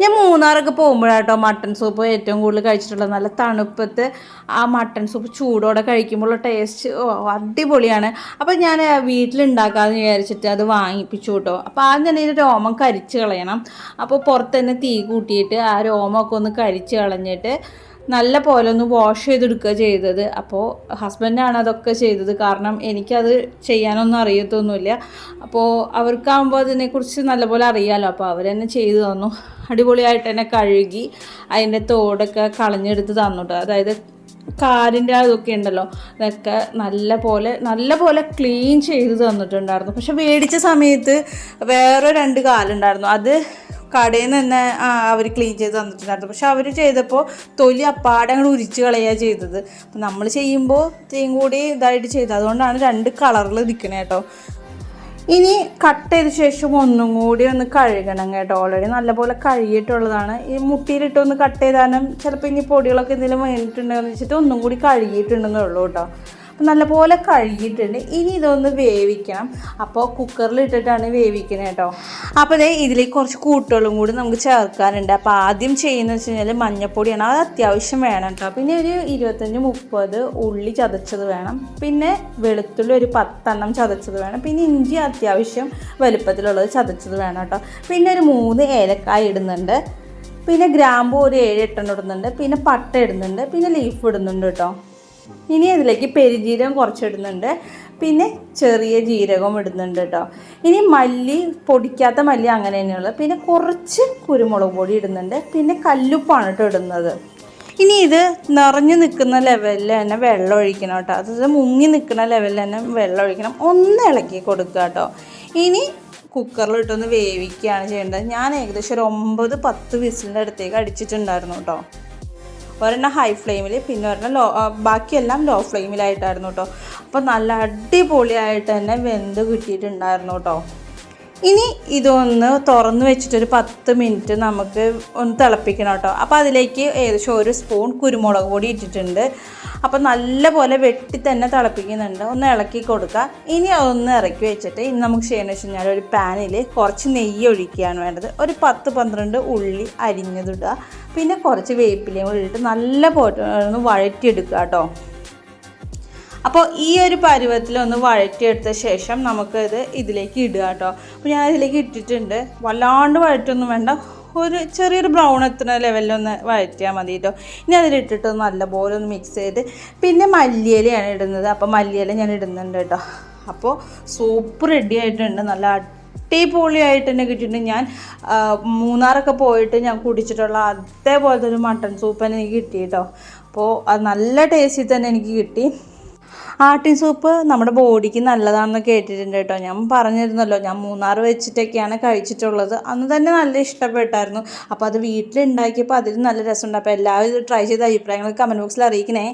ഞാൻ മൂന്നാറൊക്കെ പോകുമ്പോഴാട്ടോ mutton soup ഏറ്റവും കൂടുതൽ കഴിച്ചിട്ടുള്ളത്. നല്ല തണുപ്പത്ത് ആ മട്ടൺ സൂപ്പ് ചൂടോടെ കഴിക്കുമ്പോഴുള്ള ടേസ്റ്റ് അടിപൊളിയാണ്. അപ്പോൾ ഞാൻ വീട്ടിലുണ്ടാക്കാമെന്ന് വിചാരിച്ചിട്ട് അത് വാങ്ങിപ്പിച്ചു കേട്ടോ. അപ്പോൾ ആദ്യം തന്നെ ഇത് രോമം കരിച്ച് കളയണം. അപ്പോൾ പുറത്ത് തന്നെ തീ കൂട്ടിയിട്ട് ആ രോമമൊക്കെ ഒന്ന് കരിച്ച് കളഞ്ഞിട്ട് നല്ല പോലെ ഒന്ന് വാഷ് ചെയ്തെടുക്കുക ചെയ്തത്. അപ്പോൾ ഹസ്ബൻഡാണ് അതൊക്കെ ചെയ്തത്, കാരണം എനിക്കത് ചെയ്യാനൊന്നും അറിയത്തൊന്നുമില്ല. അപ്പോൾ അവർക്കാകുമ്പോൾ അതിനെക്കുറിച്ച് നല്ലപോലെ അറിയാമല്ലോ. അപ്പോൾ അവർ തന്നെ ചെയ്തു തന്നു. അടിപൊളിയായിട്ട് തന്നെ കഴുകി അതിൻ്റെ തോടൊക്കെ കളഞ്ഞെടുത്ത് തന്നിട്ട്, അതായത് കാലിൻ്റെ അതൊക്കെ ഉണ്ടല്ലോ, അതൊക്കെ നല്ല പോലെ ക്ലീൻ ചെയ്ത് തന്നിട്ടുണ്ടായിരുന്നു. പക്ഷെ മേടിച്ച സമയത്ത് വേറെ 2 കാലുണ്ടായിരുന്നു, അത് കടയിൽ നിന്ന് തന്നെ അവർ ക്ലീൻ ചെയ്ത് തന്നിട്ടുണ്ടായിരുന്നു. പക്ഷെ അവർ ചെയ്തപ്പോൾ തൊലി അപ്പാടെ അങ്ങോട്ട് ഉരിച്ച് കളയുക ചെയ്തത്. അപ്പം നമ്മൾ ചെയ്യുമ്പോൾ ഇത്രയും കൂടി ഇതായിട്ട് ചെയ്തത്, അതുകൊണ്ടാണ് 2 കളറിൽ ഇരിക്കണേ കേട്ടോ. ഇനി കട്ട് ചെയ്ത ശേഷം ഒന്നും കൂടി ഒന്ന് കഴുകണം കേട്ടോ. ഓൾറെഡി നല്ലപോലെ കഴുകിയിട്ടുള്ളതാണ്. ഈ മുട്ടിയിലിട്ടൊന്ന് കട്ട് ചെയ്താലും ചിലപ്പോൾ ഇനി പൊടികളൊക്കെ എന്തെങ്കിലും വേണ്ടിയിട്ടുണ്ടെന്ന് വെച്ചിട്ട് ഒന്നും കൂടി കഴുകിയിട്ടുണ്ടെന്നേ ഉള്ളൂ കേട്ടോ. നല്ലപോലെ കഴുകിയിട്ടുണ്ട്. ഇനി ഇതൊന്ന് വേവിക്കണം. അപ്പോൾ കുക്കറിൽ ഇട്ടിട്ടാണ് വേവിക്കുന്നത് കേട്ടോ. അപ്പോൾ ഇതിലേക്ക് കുറച്ച് കൂട്ടുകളും കൂടി നമുക്ക് ചേർക്കാനുണ്ട്. അപ്പോൾ ആദ്യം ചെയ്യുന്നത് വെച്ച് കഴിഞ്ഞാൽ മഞ്ഞൾപ്പൊടിയാണ്, അത് അത്യാവശ്യം വേണം കേട്ടോ. പിന്നെ ഒരു 25-30 ഉള്ളി ചതച്ചത് വേണം. പിന്നെ വെളുത്തുള്ളി ഒരു 10 ചതച്ചത് വേണം. പിന്നെ ഇഞ്ചി അത്യാവശ്യം വലുപ്പത്തിലുള്ളത് ചതച്ചത് വേണം കേട്ടോ. പിന്നെ ഒരു 3 ഏലക്കായ ഇടുന്നുണ്ട്. പിന്നെ ഗ്രാമ്പൂ ഒരു 7-8 ഇടുന്നുണ്ട്. പിന്നെ പട്ട ഇടുന്നുണ്ട്. പിന്നെ ലീഫ് ഇടുന്നുണ്ട് കേട്ടോ. ഇനി അതിലേക്ക് പെരുജീരകം കുറച്ചിടുന്നുണ്ട്. പിന്നെ ചെറിയ ജീരകം ഇടുന്നുണ്ട് കേട്ടോ. ഇനി മല്ലി, പൊടിക്കാത്ത മല്ലി അങ്ങനെ തന്നെയുള്ളത്. പിന്നെ കുറച്ച് കുരുമുളക് പൊടി ഇടുന്നുണ്ട്. പിന്നെ കല്ലുപ്പാണ് കേട്ടോ ഇടുന്നത്. ഇനി ഇത് നിറഞ്ഞു നിൽക്കുന്ന ലെവലിൽ തന്നെ വെള്ളം ഒഴിക്കണം കേട്ടോ. അതായത് മുങ്ങി നിൽക്കുന്ന ലെവലിൽ തന്നെ വെള്ളം ഒഴിക്കണം. ഒന്ന് ഇളക്കി കൊടുക്കുക കേട്ടോ. ഇനി കുക്കറിലിട്ടൊന്ന് വേവിക്കുകയാണ് ചെയ്യേണ്ടത്. ഞാൻ ഏകദേശം ഒരു 9-10 വിസിലിൻ്റെ അടുത്തേക്ക് അടിച്ചിട്ടുണ്ടായിരുന്നു കേട്ടോ. ഒരെണ്ണം ഹൈ ഫ്ലെയിമിൽ, പിന്നെ ഒരെണ്ണം ബാക്കിയെല്ലാം ലോ ഫ്ലെയിമിലായിട്ടായിരുന്നു കേട്ടോ. അപ്പോൾ നല്ല അടിപൊളിയായിട്ട് തന്നെ വെന്ത് കിട്ടിയിട്ടുണ്ടായിരുന്നു കേട്ടോ. ഇനി ഇതൊന്ന് തുറന്ന് വെച്ചിട്ടൊരു 10 മിനിറ്റ് നമുക്ക് ഒന്ന് തിളപ്പിക്കണം കേട്ടോ. അപ്പോൾ അതിലേക്ക് ഏകദേശം 1 സ്പൂൺ കുരുമുളക് പൊടി ഇട്ടിട്ടുണ്ട്. അപ്പോൾ നല്ല പോലെ വെട്ടി തന്നെ തിളപ്പിക്കുന്നുണ്ട്. ഒന്ന് ഇളക്കി കൊടുക്കുക. ഇനി അതൊന്ന് ഇറക്കി വെച്ചിട്ട് ഇനി നമുക്ക് ചെയ്യണമെന്ന് വെച്ച് കഴിഞ്ഞാൽ ഒരു പാനിൽ കുറച്ച് നെയ്യ് ഒഴിക്കുകയാണ് വേണ്ടത്. ഒരു 10-12 ഉള്ളി അരിഞ്ഞതിടുക. പിന്നെ കുറച്ച് വേപ്പിലയും കൂടി ഇട്ട് നല്ല പോലെ ഒന്ന് വഴറ്റിയെടുക്കുക കേട്ടോ. അപ്പോൾ ഈ ഒരു പരുവത്തിലൊന്ന് വഴറ്റിയെടുത്ത ശേഷം നമുക്കത് ഇതിലേക്ക് ഇടുക കേട്ടോ. അപ്പോൾ ഞാൻ ഇതിലേക്ക് ഇട്ടിട്ടുണ്ട്. വല്ലാണ്ട് വഴറ്റൊന്നും വേണ്ട, ഒരു ചെറിയൊരു ബ്രൗൺ എത്തുന്ന ലെവലിലൊന്ന് വഴറ്റിയാൽ മതി കേട്ടോ. ഇനി അതിലിട്ടിട്ട് നല്ലപോലെ ഒന്ന് മിക്സ് ചെയ്ത് പിന്നെ മല്ലിയിലയാണ് ഇടുന്നത്. അപ്പോൾ മല്ലിയില ഞാൻ ഇടുന്നുണ്ട് കേട്ടോ. അപ്പോൾ സൂപ്പ് റെഡി ആയിട്ടുണ്ട്. നല്ല അടിപൊളിയായിട്ട് തന്നെ കിട്ടിയിട്ടുണ്ട്. ഞാൻ മൂന്നാറൊക്കെ പോയിട്ട് ഞാൻ കുടിച്ചിട്ടുള്ള അതേപോലത്തെ ഒരു മട്ടൺ സൂപ്പ് തന്നെ എനിക്ക് കിട്ടി കേട്ടോ. അപ്പോൾ അത് നല്ല ടേസ്റ്റിൽ തന്നെ എനിക്ക് കിട്ടി. ആട്ടിൻ സൂപ്പ് നമ്മുടെ ബോഡിക്ക് നല്ലതാണെന്ന് കേട്ടിട്ടുണ്ട് കേട്ടോ. ഞാൻ പറഞ്ഞിരുന്നല്ലോ, ഞാൻ മൂന്നാർ വെച്ചിട്ടൊക്കെയാണ് കഴിച്ചിട്ടുള്ളത്. അന്ന് തന്നെ നല്ല ഇഷ്ടപ്പെട്ടായിരുന്നു. അപ്പോൾ അത് വീട്ടിലുണ്ടാക്കിയപ്പോൾ അതിൽ നല്ല രസമുണ്ട്. അപ്പോൾ എല്ലാവരും ഇത് ട്രൈ ചെയ്ത അഭിപ്രായങ്ങൾ കമൻറ്റ് ബോക്സിൽ അറിയിക്കണേ.